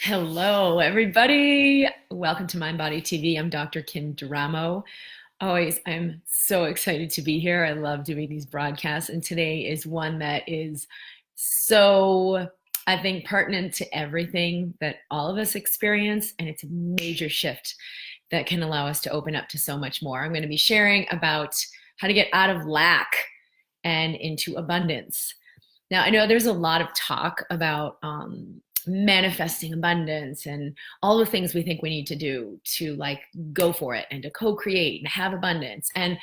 Hello, everybody. Welcome to Mindbody TV. I'm Dr. Kim Duramo. I'm so excited to be here. I love doing these broadcasts, and today is one that is so, I think, pertinent to everything that all of us experience, and it's a major shift that can allow us to open up to so much more. I'm going to be sharing about how to get out of lack and into abundance. Now, I know there's a lot of talk about manifesting abundance and all the things we think we need to do to like go for it and to co-create and have abundance. And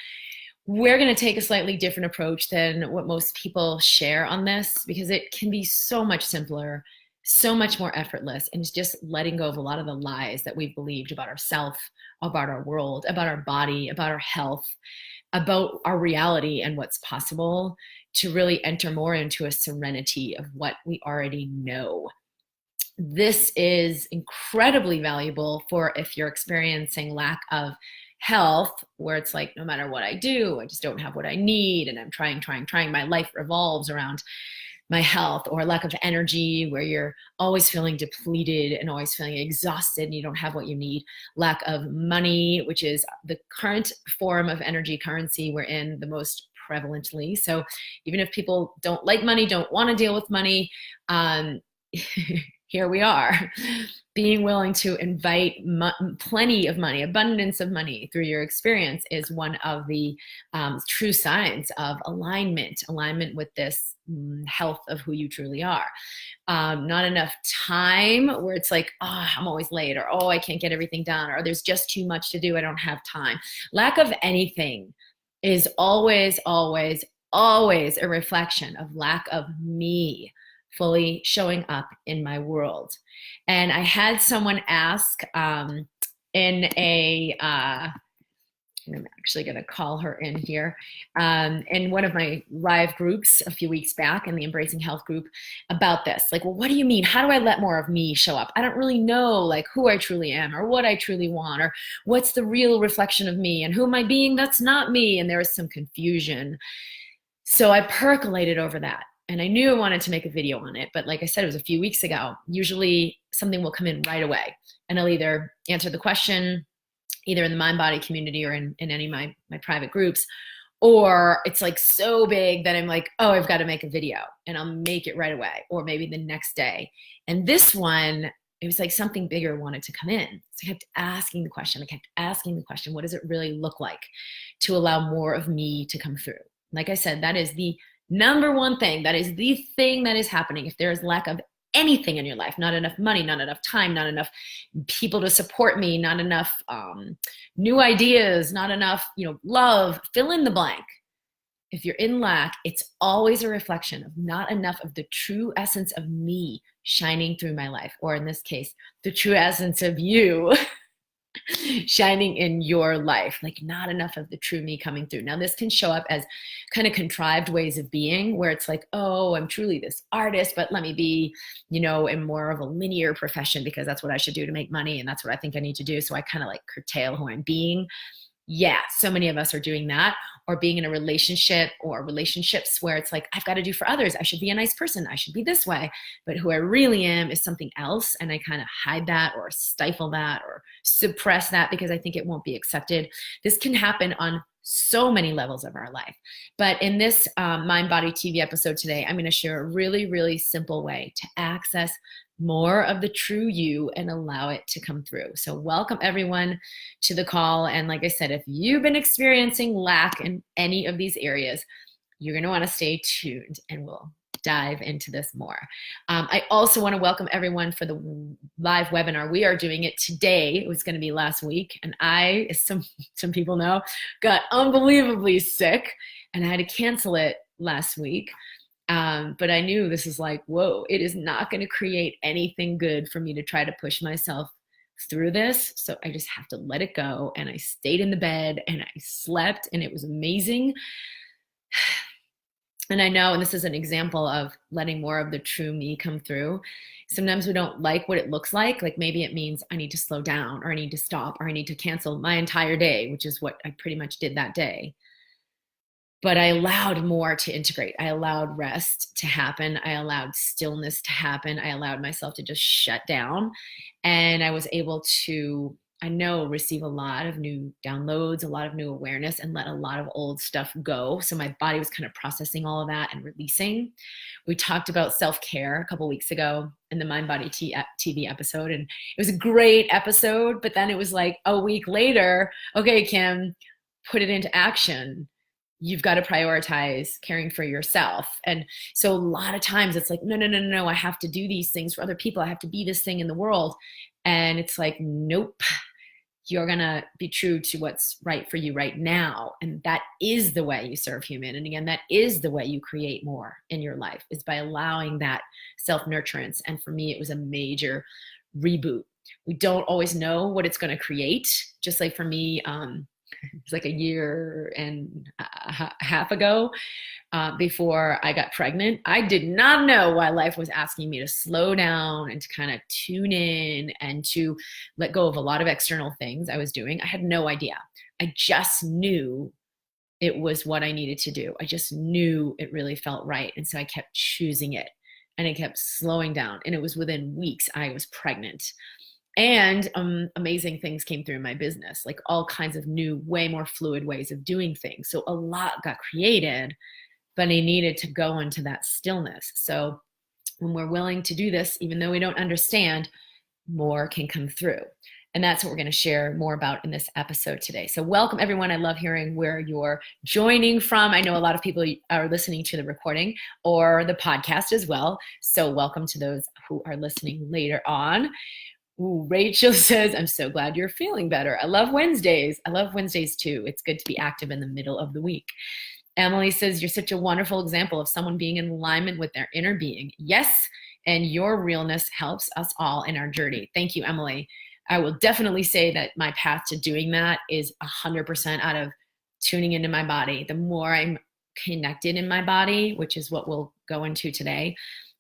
we're going to take a slightly different approach than what most people share on this because it can be so much simpler, so much more effortless, and it's just letting go of a lot of the lies that we've believed about ourselves, about our world, about our body, about our health, about our reality and what's possible, to really enter more into a serenity of what we already know. This is incredibly valuable for if you're experiencing lack of health, where it's like, no matter what I do, I just don't have what I need. And I'm trying. My life revolves around my health, or lack of energy, where you're always feeling depleted and always feeling exhausted and you don't have what you need. Lack of money, which is the current form of energy currency we're in the most prevalently. So even if people don't like money, don't want to deal with money, here we are, being willing to invite plenty of money, abundance of money through your experience is one of the true signs of alignment with this health of who you truly are. Not enough time, where it's like, oh, I'm always late, or oh, I can't get everything done, or there's just too much to do, I don't have time. Lack of anything is always, always, always a reflection of lack of me fully showing up in my world. And I had someone ask in I'm actually going to call her in here, in one of my live groups a few weeks back, in the Embracing Health group, about this. Like, well, what do you mean? How do I let more of me show up? I don't really know like who I truly am, or what I truly want, or what's the real reflection of me, and who am I being that's not me? And there was some confusion. So I percolated over that. And I knew I wanted to make a video on it, but like I said, it was a few weeks ago. Usually something will come in right away, and I'll either answer the question, either in the Mindbody community or in any of my private groups, or it's like so big that I'm like, oh, I've got to make a video, and I'll make it right away, or maybe the next day. And this one, it was like something bigger wanted to come in. So I kept asking the question. What does it really look like to allow more of me to come through? Like I said, that is the number one thing. That is the thing that is happening. If there is lack of anything in your life, not enough money, not enough time, not enough people to support me, not enough new ideas, not enough, love, fill in the blank. If you're in lack, it's always a reflection of not enough of the true essence of me shining through my life, or in this case, the true essence of you shining in your life, like not enough of the true me coming through. Now, this can show up as kind of contrived ways of being, where it's like, oh, I'm truly this artist, but let me be, in more of a linear profession because that's what I should do to make money, and that's what I think I need to do. So I kind of like curtail who I'm being. Yeah, so many of us are doing that, or being in a relationship or relationships where it's like, I've got to do for others. I should be a nice person. I should be this way. But who I really am is something else. And I kind of hide that, or stifle that, or suppress that because I think it won't be accepted. This can happen on so many levels of our life. But in this Mindbody TV episode today, I'm going to share a really, really simple way to access more of the true you and allow it to come through. So welcome everyone to the call. And like I said, if you've been experiencing lack in any of these areas, you're going to want to stay tuned, and we'll dive into this more. I also want to welcome everyone for the live webinar. We are doing it today. It was going to be last week, and I, as some people know, got unbelievably sick, and I had to cancel it last week. But I knew this is like, whoa, it is not going to create anything good for me to try to push myself through this. So I just have to let it go. And I stayed in the bed and I slept, and it was amazing. And I know, and this is an example of letting more of the true me come through. Sometimes we don't like what it looks like. Like maybe it means I need to slow down, or I need to stop, or I need to cancel my entire day, which is what I pretty much did that day. but I allowed more to integrate. I allowed rest to happen. I allowed stillness to happen. I allowed myself to just shut down. And I was able to, I know, receive a lot of new downloads, a lot of new awareness, and let a lot of old stuff go. So my body was kind of processing all of that and releasing. We talked about self-care a couple weeks ago in the Mindbody TV episode, and it was a great episode. But then it was like a week later, okay, Kim, put it into action. You've got to prioritize caring for yourself. And so a lot of times it's like, no, I have to do these things for other people. I have to be this thing in the world. And it's like, nope, you're going to be true to what's right for you right now. And that is the way you serve human. And again, that is the way you create more in your life, is by allowing that self-nurturance. And for me, it was a major reboot. We don't always know what it's going to create. Just like for me, it's like a year and a half ago, before I got pregnant, I did not know why life was asking me to slow down and to kind of tune in and to let go of a lot of external things I was doing. I had no idea. I just knew it was what I needed to do. I just knew it really felt right. And so I kept choosing it, and it kept slowing down. And it was within weeks I was pregnant. And amazing things came through in my business, like all kinds of new, way more fluid ways of doing things. So a lot got created, but I needed to go into that stillness. So when we're willing to do this, even though we don't understand, more can come through. And that's what we're going to share more about in this episode today. So welcome, everyone. I love hearing where you're joining from. I know a lot of people are listening to the recording or the podcast as well. So welcome to those who are listening later on. Ooh, Rachel says, I'm so glad you're feeling better. I love Wednesdays. I love Wednesdays too. It's good to be active in the middle of the week. Emily says, you're such a wonderful example of someone being in alignment with their inner being. Yes, and your realness helps us all in our journey. Thank you, Emily. I will definitely say that my path to doing that is 100% out of tuning into my body. The more I'm connected in my body, which is what we'll go into today,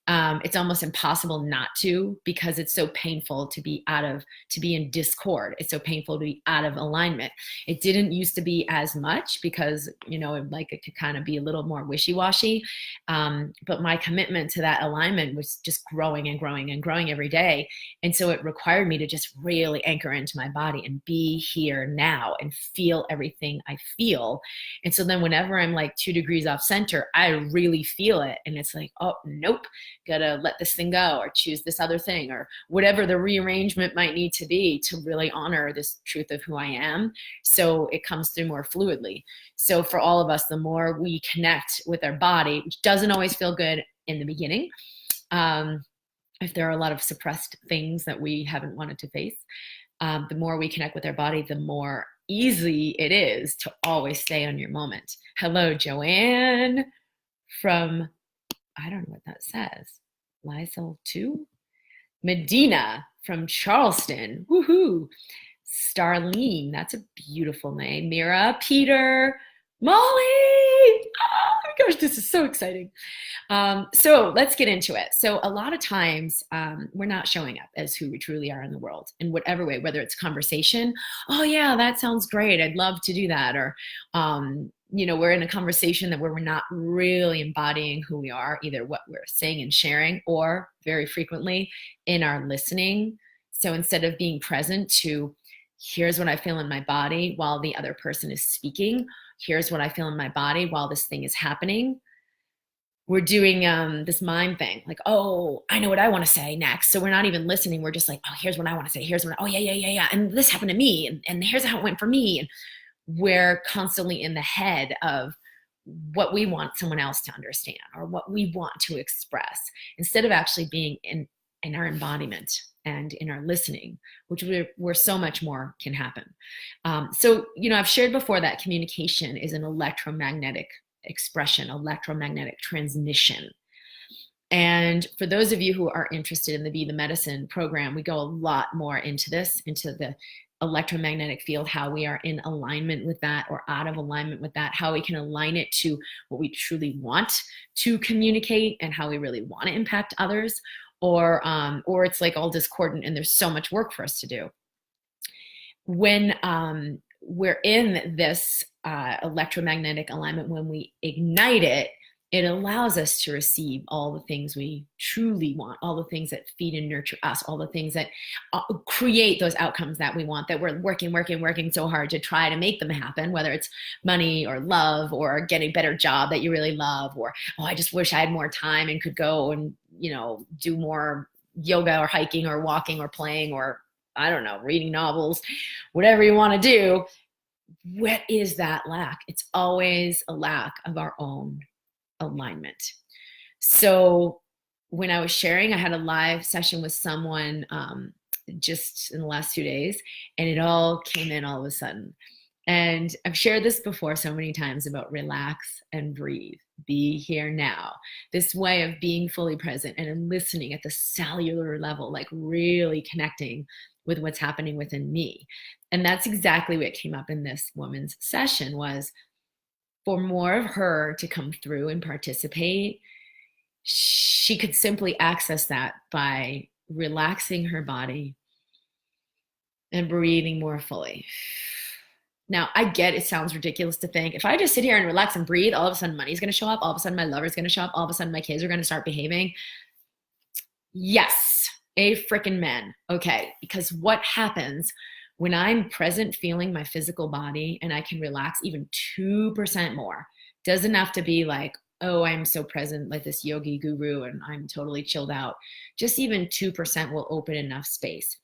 it's almost impossible not to, because it's so painful to be in discord. It's so painful to be out of alignment. It didn't used to be as much because, I'd like it to kind of be a little more wishy-washy. But my commitment to that alignment was just growing and growing and growing every day. And so it required me to just really anchor into my body and be here now and feel everything I feel. And so then whenever I'm like 2 degrees off center, I really feel it. And it's like, oh, nope. Gotta let this thing go or choose this other thing or whatever the rearrangement might need to be to really honor this truth of who I am. So it comes through more fluidly. So for all of us, the more we connect with our body, which doesn't always feel good in the beginning, if there are a lot of suppressed things that we haven't wanted to face, the more we connect with our body, the more easy it is to always stay on your moment. Hello, Joanne from, I don't know what that says. Lysol 2? Medina from Charleston. Woohoo. Starlene, that's a beautiful name. Mira, Peter, Molly. Oh my gosh, this is so exciting. So let's get into it. So a lot of times we're not showing up as who we truly are in the world in whatever way, whether it's conversation. Oh yeah, that sounds great. I'd love to do that. Or, we're in a conversation where we're not really embodying who we are, either what we're saying and sharing, or very frequently in our listening. So instead of being present to, here's what I feel in my body while the other person is speaking, here's what I feel in my body while this thing is happening, we're doing this mind thing, like, oh, I know what I want to say next. So we're not even listening. We're just like, oh, here's what I want to say. Oh, yeah. And this happened to me. And here's how it went for me. And we're constantly in the head of what we want someone else to understand or what we want to express, instead of actually being in our embodiment and in our listening, which where so much more can happen. So, I've shared before that communication is an electromagnetic expression, electromagnetic transmission. And for those of you who are interested in the Be the Medicine program, we go a lot more into this, into the electromagnetic field, how we are in alignment with that or out of alignment with that, how we can align it to what we truly want to communicate and how we really want to impact others, or it's like all discordant and there's so much work for us to do. When we're in this electromagnetic alignment, when we ignite it, it allows us to receive all the things we truly want, all the things that feed and nurture us, all the things that create those outcomes that we want, that we're working so hard to try to make them happen, whether it's money or love or getting a better job that you really love, or, oh, I just wish I had more time and could go and, do more yoga or hiking or walking or playing or, I don't know, reading novels, whatever you want to do. What is that lack? It's always a lack of our own alignment. So when I was sharing, I had a live session with someone just in the last 2 days, and it all came in all of a sudden. And I've shared this before so many times about relax and breathe, be here now. This way of being fully present and listening at the cellular level, like really connecting with what's happening within me. And that's exactly what came up in this woman's session, was for more of her to come through and participate. She could simply access that by relaxing her body and breathing more fully. Now, I get it sounds ridiculous to think, if I just sit here and relax and breathe, all of a sudden money's going to show up. All of a sudden my lover's going to show up. All of a sudden my kids are going to start behaving. Yes, a freaking man. Okay, because what happens when I'm present, feeling my physical body, and I can relax even 2% more? Doesn't have to be like, oh, I'm so present like this yogi guru and I'm totally chilled out. Just even 2% will open enough space.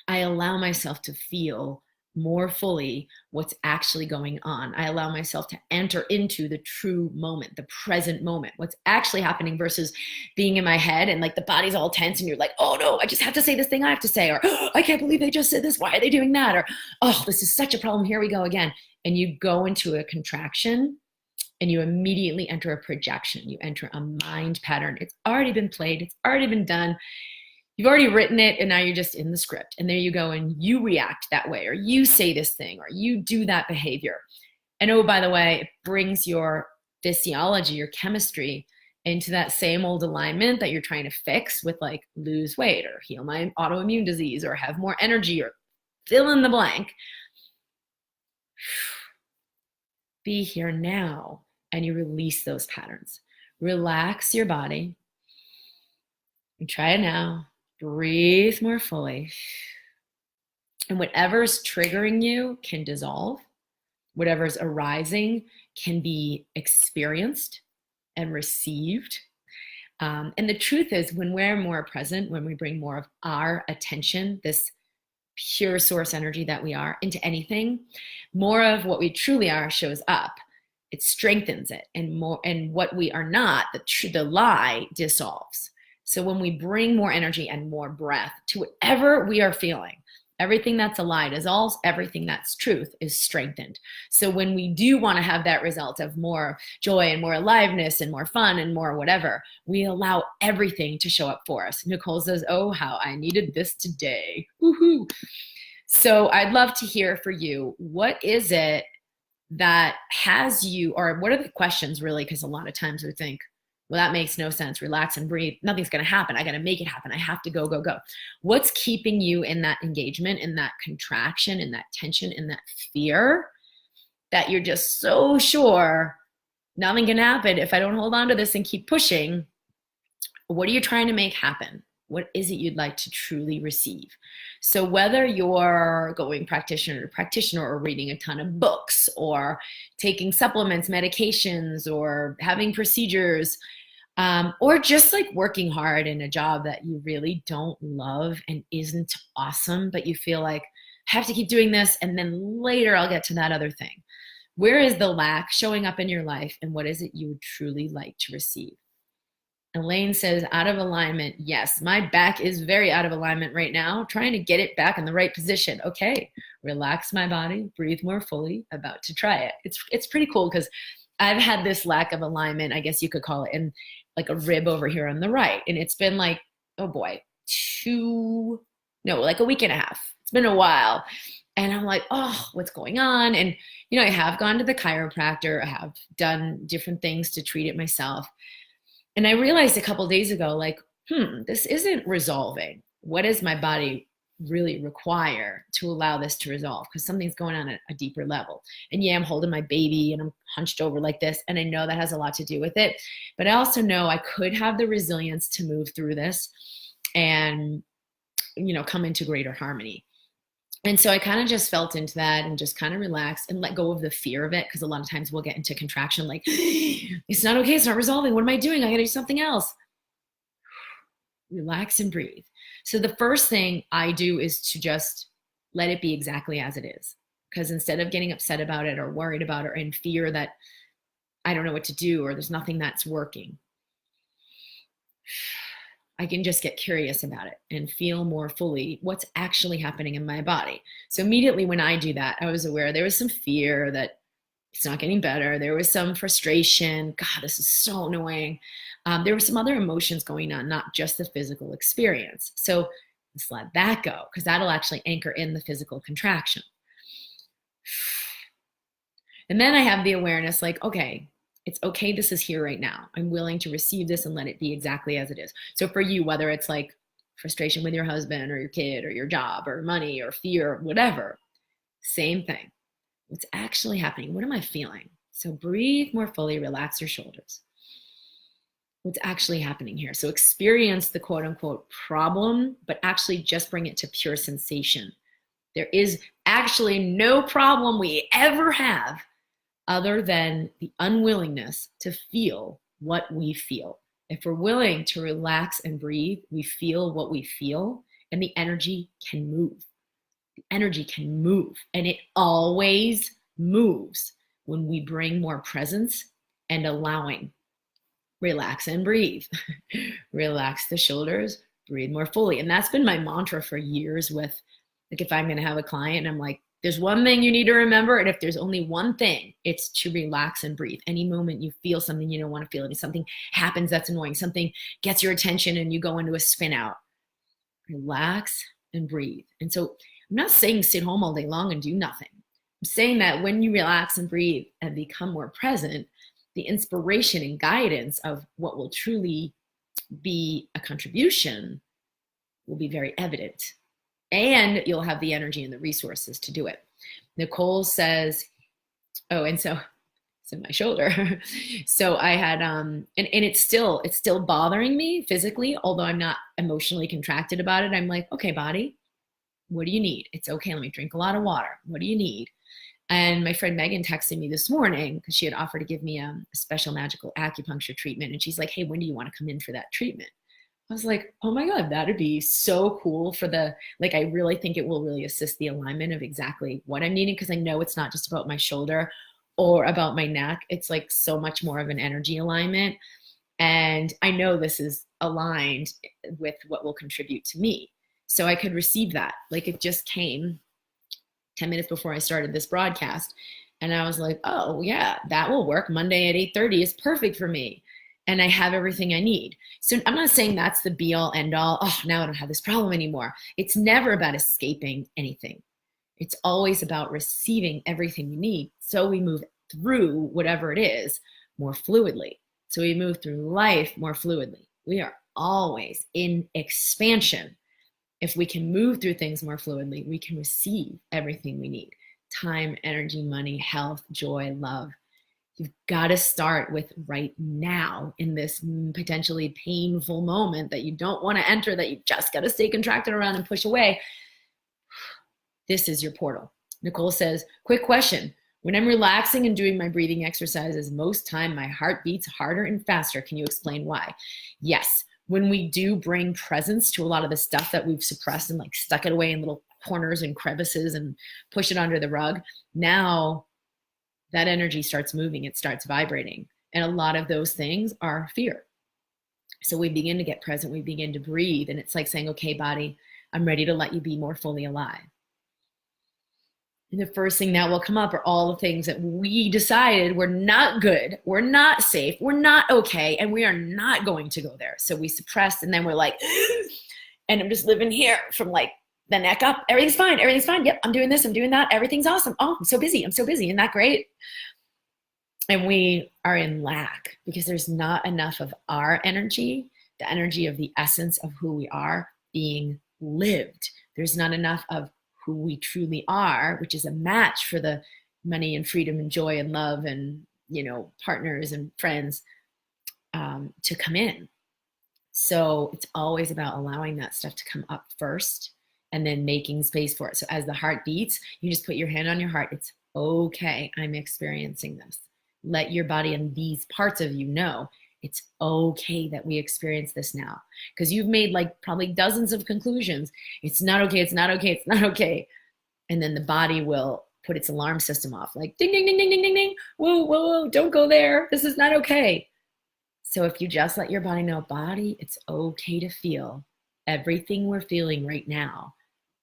I allow myself to feel more fully what's actually going on. I allow myself to enter into the true moment, the present moment, what's actually happening, versus being in my head and like the body's all tense and you're like, oh no, I just have to say this thing I have to say, or oh, I can't believe they just said this. Why are they doing that? Or, oh, this is such a problem. Here we go again. And you go into a contraction and you immediately enter a projection. You enter a mind pattern. It's already been played. It's already been done. You've already written it, and now you're just in the script. And there you go, and you react that way, or you say this thing, or you do that behavior. And oh, by the way, it brings your physiology, your chemistry into that same old alignment that you're trying to fix with, like, lose weight or heal my autoimmune disease or have more energy or fill in the blank. Be here now, and you release those patterns. Relax your body. And try it now. Breathe more fully. And whatever's triggering you can dissolve. Whatever's arising can be experienced and received. And the truth is, when we're more present, when we bring more of our attention, this pure source energy that we are, into anything, more of what we truly are shows up. It strengthens it, and what we are not, the lie, dissolves. So when we bring more energy and more breath to whatever we are feeling, everything that's a lie dissolves, everything that's truth is strengthened. So when we do want to have that result of more joy and more aliveness and more fun and more whatever, we allow everything to show up for us. Nicole says, oh, how I needed this today. Woohoo. So I'd love to hear for you. What is it that has you, or what are the questions really? Because a lot of times we think, well, that makes no sense. Relax and breathe. Nothing's going to happen. I got to make it happen. I have to go, go, go. What's keeping you in that engagement, in that contraction, in that tension, in that fear, that you're just so sure nothing can happen if I don't hold on to this and keep pushing? What are you trying to make happen? What is it you'd like to truly receive? So whether you're going practitioner to practitioner, or reading a ton of books, or taking supplements, medications, or having procedures, or just like working hard in a job that you really don't love and isn't awesome, but you feel like, I have to keep doing this, and then later I'll get to that other thing. Where is the lack showing up in your life, and what is it you would truly like to receive? Elaine says, out of alignment. Yes, my back is very out of alignment right now, trying to get it back in the right position. Okay, relax my body, breathe more fully, about to try it. It's pretty cool, because I've had this lack of alignment, I guess you could call it, in like a rib over here on the right. And it's been like, oh boy, like a week and a half. It's been a while. And I'm like, oh, what's going on? And, I have gone to the chiropractor. I have done different things to treat it myself. And I realized a couple of days ago, like, this isn't resolving. What is my body really require to allow this to resolve, because something's going on at a deeper level. And yeah, I'm holding my baby and I'm hunched over like this, and I know that has a lot to do with it, but I also know I could have the resilience to move through this and, come into greater harmony. And so I kind of just felt into that and just kind of relaxed and let go of the fear of it, because a lot of times we'll get into contraction like, it's not okay, it's not resolving, what am I doing, I gotta do something else. Relax and breathe. So the first thing I do is to just let it be exactly as it is. Because instead of getting upset about it or worried about it or in fear that I don't know what to do or there's nothing that's working, I can just get curious about it and feel more fully what's actually happening in my body. So immediately when I do that, I was aware there was some fear that it's not getting better. There was some frustration. God, this is so annoying. There were some other emotions going on, not just the physical experience. So let's let that go, because that'll actually anchor in the physical contraction. And then I have the awareness like, okay, it's okay, this is here right now. I'm willing to receive this and let it be exactly as it is. So for you, whether it's like frustration with your husband or your kid or your job or money or fear, or whatever, same thing. What's actually happening? What am I feeling? So breathe more fully, relax your shoulders. What's actually happening here? So experience the quote unquote problem, but actually just bring it to pure sensation. There is actually no problem we ever have other than the unwillingness to feel what we feel. If we're willing to relax and breathe, we feel what we feel, and the energy can move. The energy can move, and it always moves when we bring more presence and allowing. Relax and breathe. Relax the shoulders, breathe more fully. And that's been my mantra for years with, like, if I'm going to have a client and I'm like, there's one thing you need to remember, and if there's only one thing, it's to relax and breathe. Any moment you feel something you don't want to feel, and something happens that's annoying, something gets your attention and you go into a spin out, relax and breathe. And so I'm not saying sit home all day long and do nothing. I'm saying that when you relax and breathe and become more present, the inspiration and guidance of what will truly be a contribution will be very evident. And you'll have the energy and the resources to do it. Nicole says, oh, and so it's in my shoulder. So I had, and it's still bothering me physically, although I'm not emotionally contracted about it. I'm like, okay, body, what do you need? It's okay. Let me drink a lot of water. What do you need? And my friend Megan texted me this morning because she had offered to give me a special magical acupuncture treatment. And she's like, hey, when do you want to come in for that treatment? I was like, oh my God, that'd be so cool for like, I really think it will really assist the alignment of exactly what I'm needing. Cause I know it's not just about my shoulder or about my neck. It's like so much more of an energy alignment. And I know this is aligned with what will contribute to me. So I could receive that. Like it just came 10 minutes before I started this broadcast. And I was like, oh yeah, that will work. Monday at 8:30 is perfect for me. And I have everything I need. So I'm not saying that's the be all end all. Oh, now I don't have this problem anymore. It's never about escaping anything. It's always about receiving everything you need. So we move through whatever it is more fluidly. So we move through life more fluidly. We are always in expansion. If we can move through things more fluidly, we can receive everything we need. Time, energy, money, health, joy, love. You've got to start with right now in this potentially painful moment that you don't want to enter, that you just got to stay contracted around and push away. This is your portal. Nicole says, quick question. When I'm relaxing and doing my breathing exercises, most time my heart beats harder and faster. Can you explain why? Yes. When we do bring presence to a lot of the stuff that we've suppressed and like stuck it away in little corners and crevices and push it under the rug, now that energy starts moving, it starts vibrating. And a lot of those things are fear. So we begin to get present, we begin to breathe, and it's like saying, okay, body, I'm ready to let you be more fully alive. And the first thing that will come up are all the things that we decided were not good, we're not safe, we're not okay, and we are not going to go there. So we suppress, and then we're like, and I'm just living here from like the neck up. Everything's fine. Everything's fine. Yep, I'm doing this. I'm doing that. Everything's awesome. Oh, I'm so busy. I'm so busy. Isn't that great? And we are in lack because there's not enough of our energy, the energy of the essence of who we are being lived. There's not enough of who we truly are, which is a match for the money and freedom and joy and love and, partners and friends, to come in. So it's always about allowing that stuff to come up first and then making space for it. So as the heart beats, you just put your hand on your heart. It's okay. I'm experiencing this. Let your body and these parts of you know it's okay that we experience this now. Because you've made like probably dozens of conclusions. It's not okay. It's not okay. It's not okay. And then the body will put its alarm system off, like ding, ding, ding, ding, ding, ding, ding. Whoa, whoa, whoa, don't go there. This is not okay. So if you just let your body know, body, it's okay to feel everything we're feeling right now.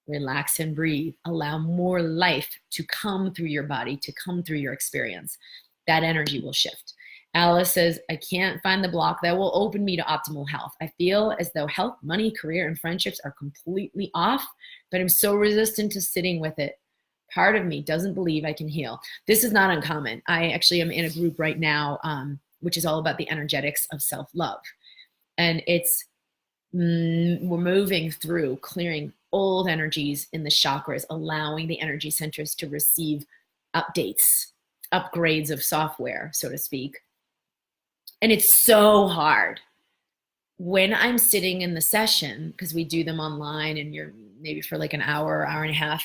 Relax and breathe. Allow more life to come through your body, to come through your experience. That energy will shift. Alice says, I can't find the block that will open me to optimal health. I feel as though health, money, career, and friendships are completely off, but I'm so resistant to sitting with it. Part of me doesn't believe I can heal. This is not uncommon. I actually am in a group right now, which is all about the energetics of self-love. And we're moving through clearing old energies in the chakras, allowing the energy centers to receive upgrades of software, so to speak. And it's so hard. When I'm sitting in the session, because we do them online and you're maybe for like an hour, hour and a half,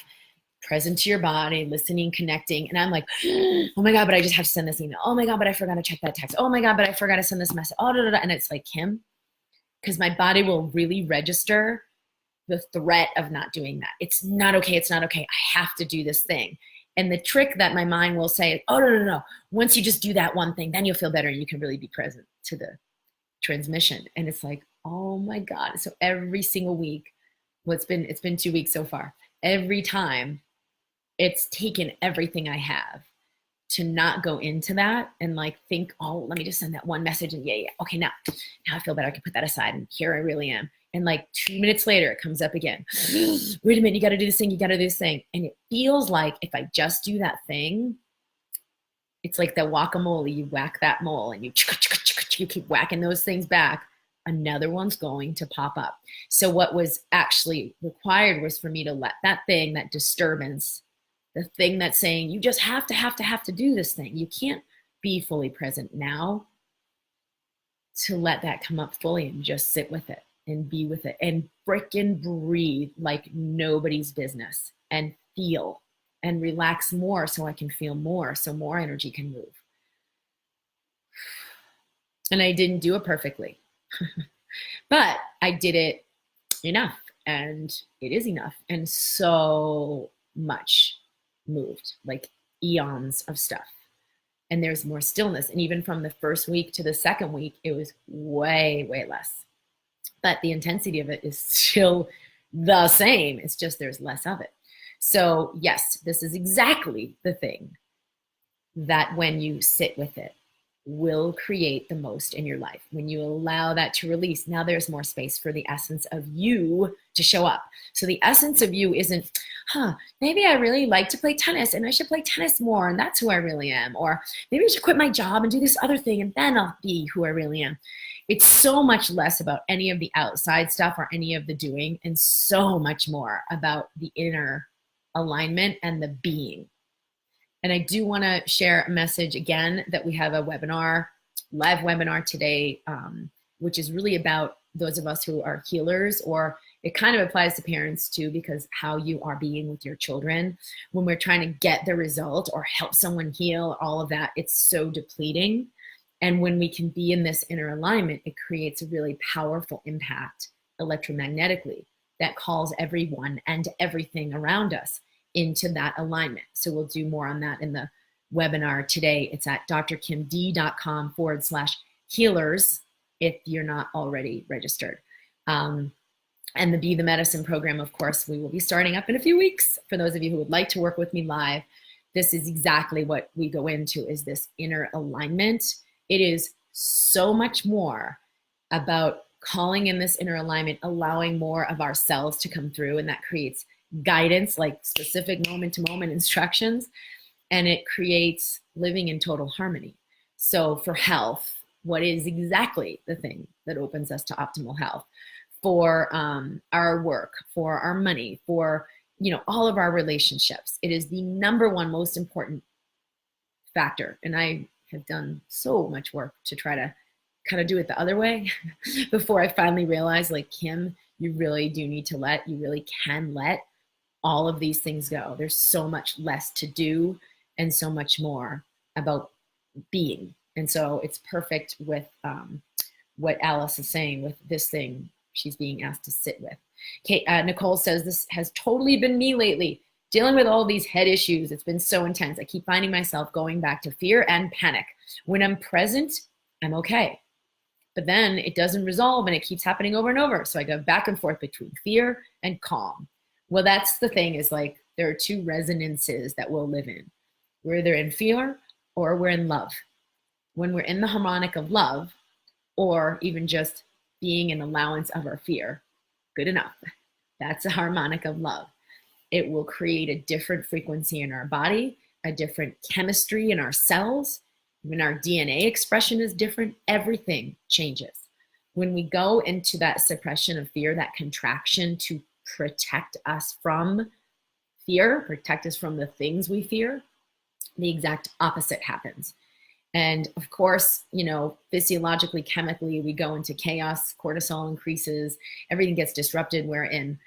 present to your body, listening, connecting. And I'm like, oh my God, but I just have to send this email. Oh my God, but I forgot to check that text. Oh my God, but I forgot to send this message. Oh, da, da, da. And it's like, Kim, because my body will really register the threat of not doing that. It's not okay. It's not okay. I have to do this thing. And the trick that my mind will say, oh, no, no, no. Once you just do that one thing, then you'll feel better and you can really be present to the transmission. And it's like, oh my God. So every single week, it's been 2 weeks so far. Every time it's taken everything I have to not go into that and like think, oh, let me just send that one message and yeah. Okay, now I feel better. I can put that aside and here I really am. And like 2 minutes later, it comes up again. Wait a minute, you got to do this thing. You got to do this thing. And it feels like if I just do that thing, it's like the guacamole. You whack that mole and you keep whacking those things back. Another one's going to pop up. So what was actually required was for me to let that thing, that disturbance, the thing that's saying, you just have to do this thing. You can't be fully present now, to let that come up fully and just sit with it and be with it and frickin' breathe like nobody's business and feel and relax more so I can feel more, so more energy can move. And I didn't do it perfectly, but I did it enough, and it is enough. And so much moved, like eons of stuff. And there's more stillness. And even from the first week to the second week, it was way, way less. But the intensity of it is still the same. It's just there's less of it. So yes, this is exactly the thing that when you sit with it will create the most in your life. When you allow that to release, now there's more space for the essence of you to show up. So the essence of you isn't, maybe I really like to play tennis and I should play tennis more and that's who I really am. Or maybe I should quit my job and do this other thing and then I'll be who I really am. It's so much less about any of the outside stuff or any of the doing, and so much more about the inner alignment and the being. And I do want to share a message again that we have a webinar, live webinar today, which is really about those of us who are healers, or it kind of applies to parents too, because how you are being with your children when we're trying to get the result or help someone heal, all of that, it's so depleting. And when we can be in this inner alignment, it creates a really powerful impact electromagnetically that calls everyone and everything around us into that alignment. So we'll do more on that in the webinar today. It's at drkimd.com/healers if you're not already registered. And the Be the Medicine program, of course, we will be starting up in a few weeks. For those of you who would like to work with me live, this is exactly what we go into, is this inner alignment. It is so much more about calling in this inner alignment, allowing more of ourselves to come through, and that creates guidance, like specific moment-to-moment instructions, and it creates living in total harmony. So for health, what is exactly the thing that opens us to optimal health? for our work, for our money, for, all of our relationships. It is the number one most important factor. And I have done so much work to try to kind of do it the other way before I finally realized, like, Kim, you really can let all of these things go. There's so much less to do and so much more about being. And so it's perfect with what Alice is saying with this thing she's being asked to sit with. Kate, Nicole says, this has totally been me lately, dealing with all these head issues. It's been so intense. I keep finding myself going back to fear and panic. When I'm present, I'm okay. But then it doesn't resolve and it keeps happening over and over. So I go back and forth between fear and calm. Well, that's the thing, is like there are two resonances that we'll live in. We're either in fear or we're in love. When we're in the harmonic of love, or even just being an allowance of our fear, good enough. That's a harmonic of love. It will create a different frequency in our body, a different chemistry in our cells. When our DNA expression is different, everything changes. When we go into that suppression of fear, that contraction to protect us from fear, protect us from the things we fear, the exact opposite happens. And of course, physiologically, chemically, we go into chaos, cortisol increases, everything gets disrupted. We're in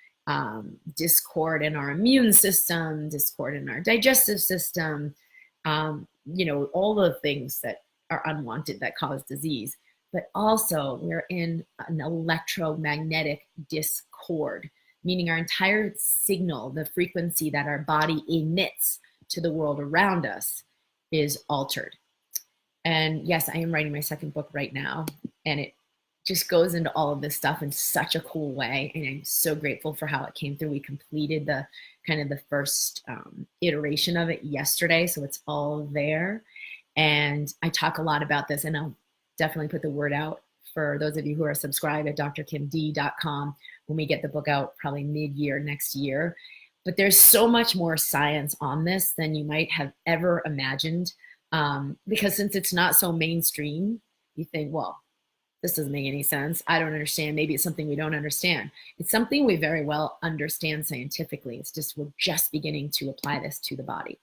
discord in our immune system, discord in our digestive system, all the things that are unwanted that cause disease. But also we're in an electromagnetic discord, meaning our entire signal, the frequency that our body emits to the world around us, is altered. And yes, I am writing my second book right now, and it just goes into all of this stuff in such a cool way. And I'm so grateful for how it came through. We completed the first iteration of it yesterday, so it's all there. And I talk a lot about this, and I'll definitely put the word out for those of you who are subscribed at drkimd.com when we get the book out, probably mid-year next year. But there's so much more science on this than you might have ever imagined. Because since it's not so mainstream, you think, well, this doesn't make any sense. I don't understand. Maybe it's something we don't understand. It's something we very well understand scientifically. It's just we're just beginning to apply this to the body.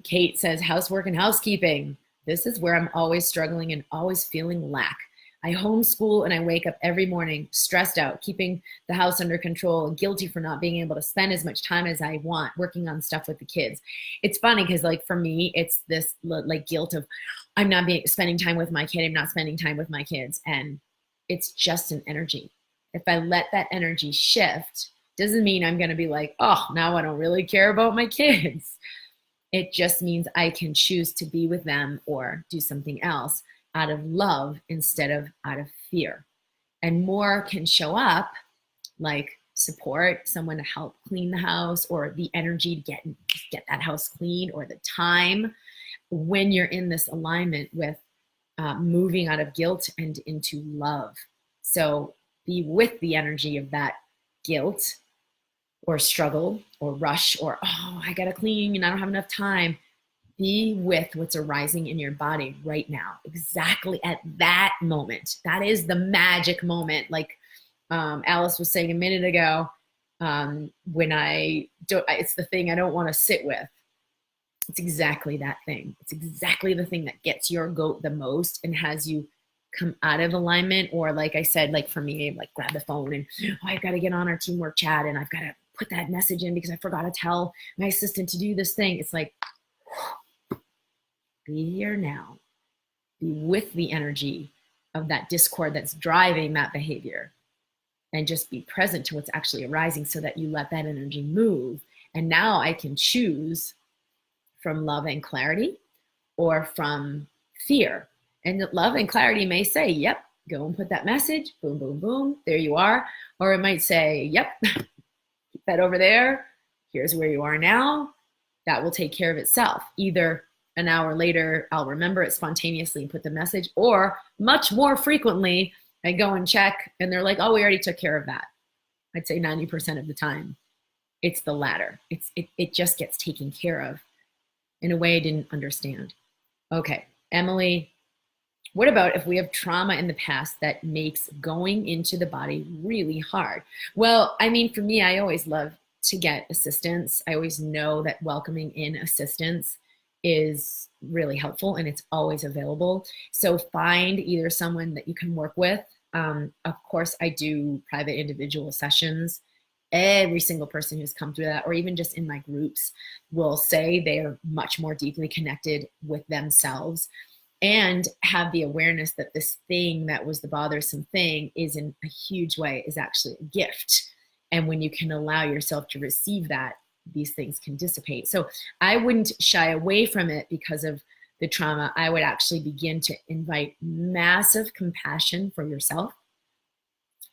Kate says, housework and housekeeping. This is where I'm always struggling and always feeling lack. I homeschool and I wake up every morning stressed out, keeping the house under control, and guilty for not being able to spend as much time as I want working on stuff with the kids. It's funny because, like, for me, it's this like guilt of I'm not spending time with my kid. I'm not spending time with my kids. And it's just an energy. If I let that energy shift, doesn't mean I'm going to be like, oh, now I don't really care about my kids. It just means I can choose to be with them or do something else out of love instead of out of fear. And more can show up, like support, someone to help clean the house, or the energy to get that house clean, or the time, when you're in this alignment with moving out of guilt and into love. So be with the energy of that guilt or struggle or rush or, oh, I gotta clean and I don't have enough time. Be with what's arising in your body right now, exactly at that moment. That is the magic moment. Like Alice was saying a minute ago, when it's the thing I don't want to sit with. It's exactly that thing. It's exactly the thing that gets your goat the most and has you come out of alignment. Or like I said, like for me, like grab the phone and, oh, I've got to get on our teamwork chat and I've got to put that message in because I forgot to tell my assistant to do this thing. It's like, be here now. Be with the energy of that discord that's driving that behavior, and just be present to what's actually arising so that you let that energy move. And now I can choose from love and clarity or from fear. And love and clarity may say, yep, go and put that message, boom, boom, boom, there you are. Or it might say, yep, keep that over there. Here's where you are now. That will take care of itself. Either an hour later, I'll remember it spontaneously and put the message, or much more frequently, I go and check and they're like, oh, we already took care of that. I'd say 90% of the time, it's the latter. It just gets taken care of in a way I didn't understand. Okay, Emily, What about if we have trauma in the past that makes going into the body really hard? Well, I mean, for me, I always love to get assistance. I always know that welcoming in assistance is really helpful and it's always available. So find either someone that you can work with. Of course, I do private individual sessions. Every single person who's come through that, or even just in my groups, will say they are much more deeply connected with themselves and have the awareness that this thing that was the bothersome thing is in a huge way is actually a gift. And when you can allow yourself to receive that, these things can dissipate. So I wouldn't shy away from it because of the trauma. I would actually begin to invite massive compassion for yourself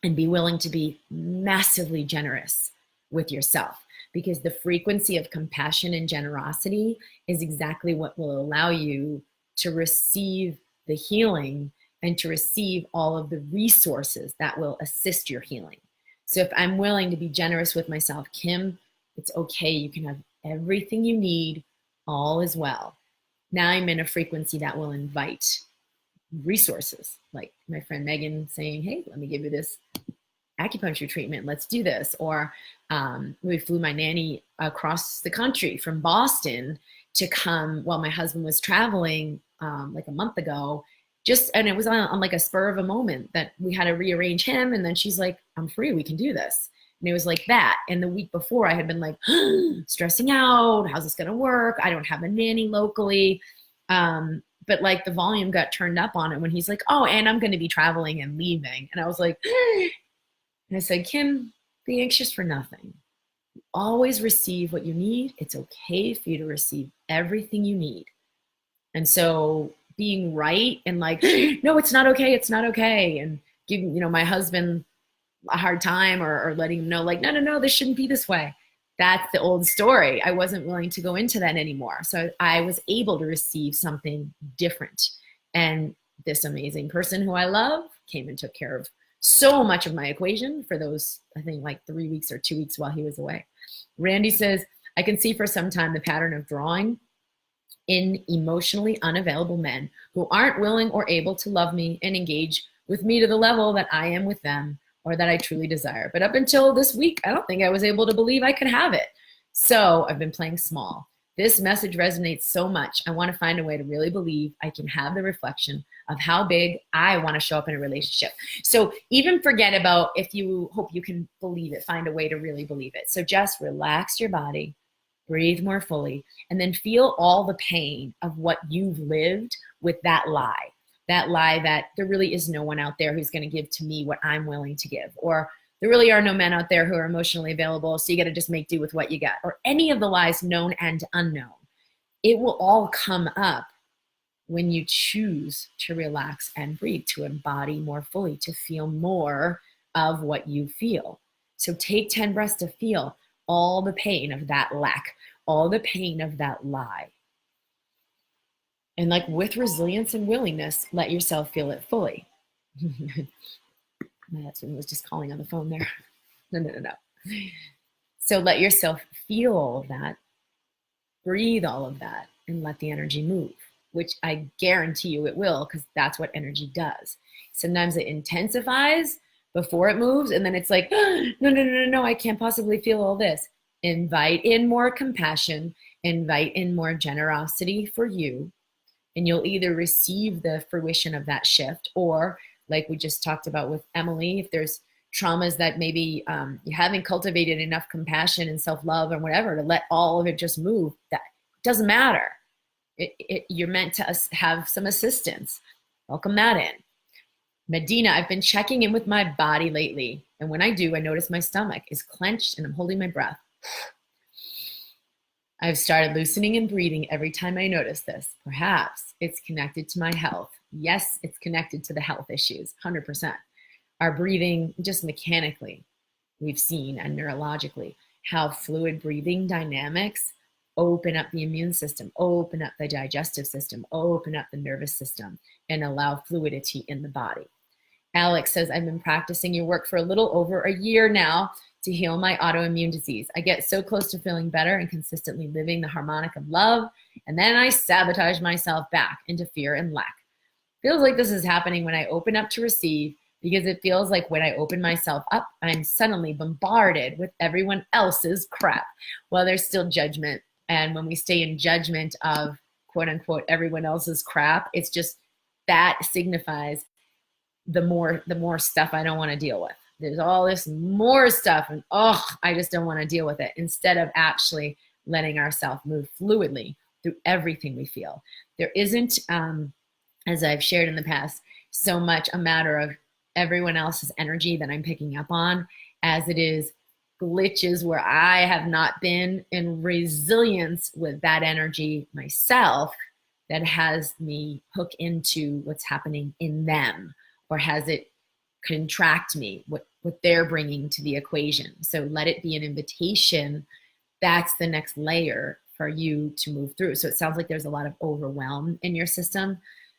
and be willing to be massively generous with yourself, because the frequency of compassion and generosity is exactly what will allow you to receive the healing and to receive all of the resources that will assist your healing. So if I'm willing to be generous with myself, Kim, it's okay. You can have everything you need. All is well. Now I'm in a frequency that will invite resources, like my friend Megan saying, hey, let me give you this acupuncture treatment. Let's do this. Or we flew my nanny across the country from Boston to come while my husband was traveling like a month ago. And it was on like a spur of a moment that we had to rearrange him. And then she's like, I'm free. We can do this. And it was like that. And the week before I had been like stressing out. How's this going to work? I don't have a nanny locally. But like the volume got turned up on it when he's like, oh, and I'm going to be traveling and leaving. And I was like, and I said, Kim, be anxious for nothing. Always receive what you need. It's okay for you to receive everything you need. And so being right and like, no, it's not okay. It's not okay. And giving, my husband a hard time or letting him know like, no, this shouldn't be this way. That's the old story. I wasn't willing to go into that anymore. So I was able to receive something different. And this amazing person who I love came and took care of so much of my equation for those, I think like 3 weeks or 2 weeks while he was away. Randy says, I can see for some time the pattern of drawing in emotionally unavailable men who aren't willing or able to love me and engage with me to the level that I am with them or that I truly desire. But up until this week, I don't think I was able to believe I could have it. So I've been playing small. This message resonates so much. I want to find a way to really believe I can have the reflection of how big I want to show up in a relationship. So even forget about if you hope you can believe it, find a way to really believe it. So just relax your body, breathe more fully, and then feel all the pain of what you've lived with that lie that there really is no one out there who's going to give to me what I'm willing to give, or there really are no men out there who are emotionally available, so you got to just make do with what you got, or any of the lies known and unknown. It will all come up when you choose to relax and breathe, to embody more fully, to feel more of what you feel. So take 10 breaths to feel all the pain of that lack, all the pain of that lie. And like with resilience and willingness, let yourself feel it fully. My husband was just calling on the phone there. No. So let yourself feel all of that, breathe all of that, and let the energy move, which I guarantee you it will, because that's what energy does. Sometimes it intensifies before it moves, and then it's like, no, I can't possibly feel all this. Invite in more compassion, invite in more generosity for you, and you'll either receive the fruition of that shift, or like we just talked about with Emily, if there's traumas that maybe you haven't cultivated enough compassion and self-love and whatever to let all of it just move, that doesn't matter. You're meant to have some assistance. Welcome that in. Medina, I've been checking in with my body lately, and when I do, I notice my stomach is clenched and I'm holding my breath. I've started loosening and breathing every time I notice this. Perhaps it's connected to my health. Yes, it's connected to the health issues, 100%. Our breathing, just mechanically, we've seen, and neurologically, how fluid breathing dynamics open up the immune system, open up the digestive system, open up the nervous system, and allow fluidity in the body. Alex says, I've been practicing your work for a little over a year now to heal my autoimmune disease. I get so close to feeling better and consistently living the harmonic of love, and then I sabotage myself back into fear and lack. Feels like this is happening when I open up to receive, because it feels like when I open myself up, I'm suddenly bombarded with everyone else's crap. Well, there's still judgment. And when we stay in judgment of quote unquote everyone else's crap, it's just that signifies the more stuff I don't want to deal with. There's all this more stuff, and I just don't want to deal with it. Instead of actually letting ourselves move fluidly through everything we feel. There isn't, as I've shared in the past, so much a matter of everyone else's energy that I'm picking up on as it is glitches where I have not been in resilience with that energy myself that has me hook into what's happening in them, or has it contract me, what they're bringing to the equation. So let it be an invitation. That's the next layer for you to move through. So it sounds like there's a lot of overwhelm in your system.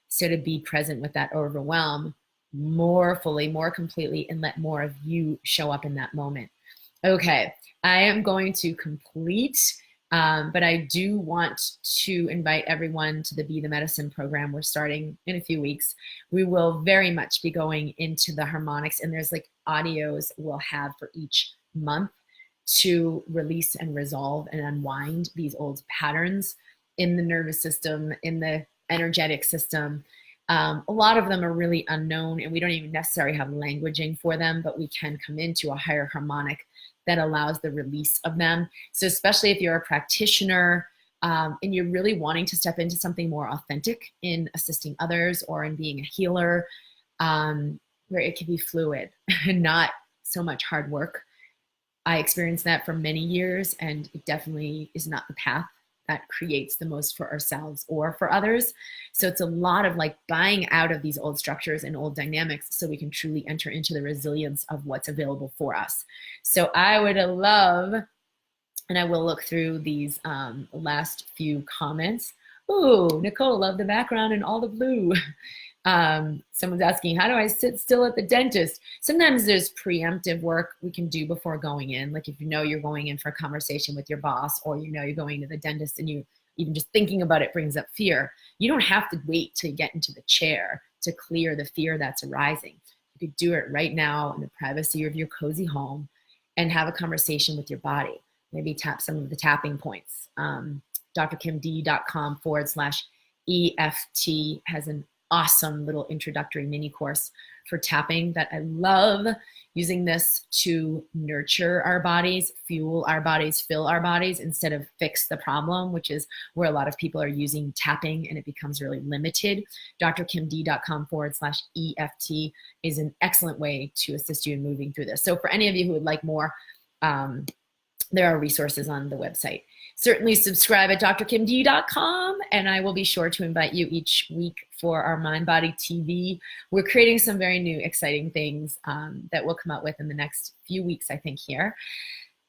So to be present with that overwhelm more fully, more completely, and let more of you show up in that moment. Okay, I am going to complete, but I do want to invite everyone to the Be the Medicine program. We're starting in a few weeks. We will very much be going into the harmonics, and there's like audios we'll have for each month to release and resolve and unwind these old patterns in the nervous system, in the energetic system. A lot of them are really unknown, and we don't even necessarily have languaging for them, but we can come into a higher harmonic that allows the release of them. So especially if you're a practitioner and you're really wanting to step into something more authentic in assisting others or in being a healer, where it can be fluid and not so much hard work. I experienced that for many years, and it definitely is not the path that creates the most for ourselves or for others. So it's a lot of like buying out of these old structures and old dynamics so we can truly enter into the resilience of what's available for us. So I would love, and I will look through these last few comments. Ooh, Nicole, love the background and all the blue. Someone's asking, how do I sit still at the dentist? Sometimes there's preemptive work we can do before going in. Like if you know you're going in for a conversation with your boss, or you know you're going to the dentist and you even just thinking about it brings up fear. You don't have to wait to get into the chair to clear the fear that's arising. You could do it right now in the privacy of your cozy home and have a conversation with your body. Maybe tap some of the tapping points. drkimd.com/EFT has an awesome little introductory mini course for tapping that I love, using this to nurture our bodies, fuel our bodies, fill our bodies, instead of fix the problem, which is where a lot of people are using tapping and it becomes really limited. drkimd.com/EFT is an excellent way to assist you in moving through this. So for any of you who would like more, there are resources on the website. Certainly subscribe at drkimd.com, and I will be sure to invite you each week for our Mindbody TV. We're creating some very new, exciting things that we'll come out with in the next few weeks, I think, here,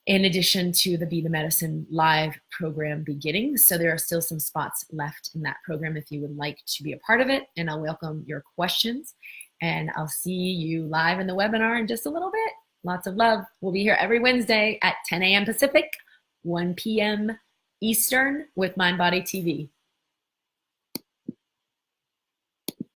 in addition to the Be the Medicine live program beginning. So there are still some spots left in that program if you would like to be a part of it, and I'll welcome your questions. And I'll see you live in the webinar in just a little bit. Lots of love. We'll be here every Wednesday at 10 a.m. Pacific, 1 p.m. Eastern with Mindbody TV.